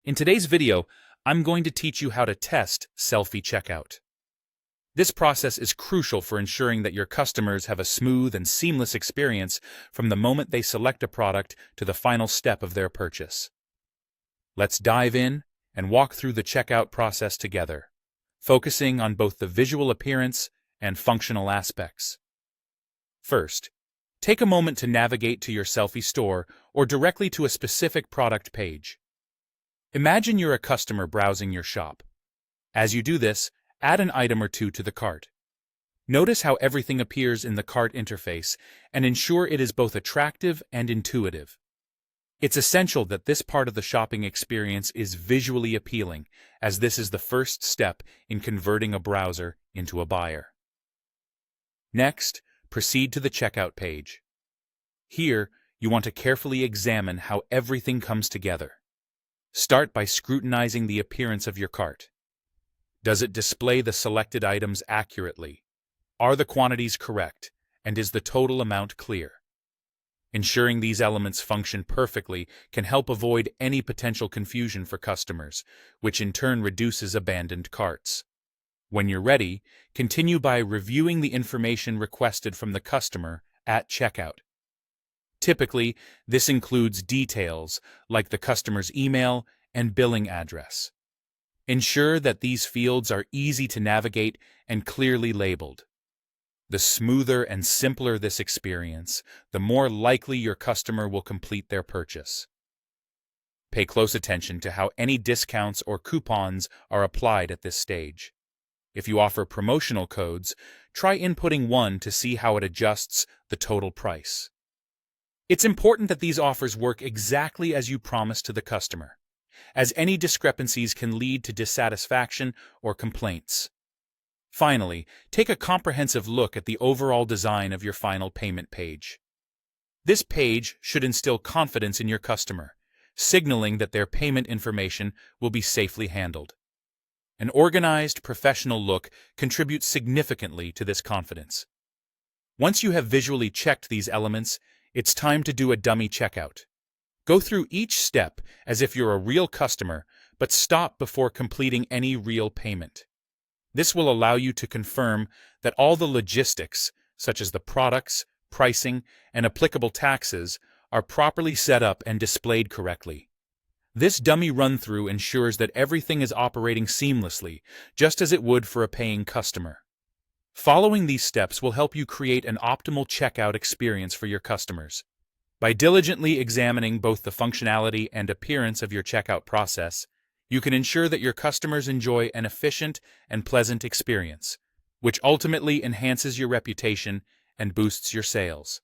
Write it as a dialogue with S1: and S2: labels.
S1: In today's video, I'm going to teach you how to test Sellfy checkout. This process is crucial for ensuring that your customers have a smooth and seamless experience from the moment they select a product to the final step of their purchase. Let's dive in and walk through the checkout process together, focusing on both the visual appearance and functional aspects. First, take a moment to navigate to your Sellfy store or directly to a specific product page. Imagine you're a customer browsing your shop. As you do this, add an item or two to the cart. Notice how everything appears in the cart interface and ensure it is both attractive and intuitive. It's essential that this part of the shopping experience is visually appealing, as this is the first step in converting a browser into a buyer. Next, proceed to the checkout page. Here, you want to carefully examine how everything comes together. Start by scrutinizing the appearance of your cart. Does it display the selected items accurately? Are the quantities correct? And is the total amount clear? Ensuring these elements function perfectly can help avoid any potential confusion for customers, which in turn reduces abandoned carts. When you're ready, continue by reviewing the information requested from the customer at checkout. Typically, this includes details like the customer's email and billing address. Ensure that these fields are easy to navigate and clearly labeled. The smoother and simpler this experience, the more likely your customer will complete their purchase. Pay close attention to how any discounts or coupons are applied at this stage. If you offer promotional codes, try inputting one to see how it adjusts the total price. It's important that these offers work exactly as you promised to the customer, as any discrepancies can lead to dissatisfaction or complaints. Finally, take a comprehensive look at the overall design of your final payment page. This page should instill confidence in your customer, signaling that their payment information will be safely handled. An organized, professional look contributes significantly to this confidence. Once you have visually checked these elements, it's time to do a dummy checkout. Go through each step as if you're a real customer, but stop before completing any real payment. This will allow you to confirm that all the logistics, such as the products, pricing, and applicable taxes, are properly set up and displayed correctly. This dummy run-through ensures that everything is operating seamlessly, just as it would for a paying customer. Following these steps will help you create an optimal checkout experience for your customers. By diligently examining both the functionality and appearance of your checkout process, you can ensure that your customers enjoy an efficient and pleasant experience, which ultimately enhances your reputation and boosts your sales.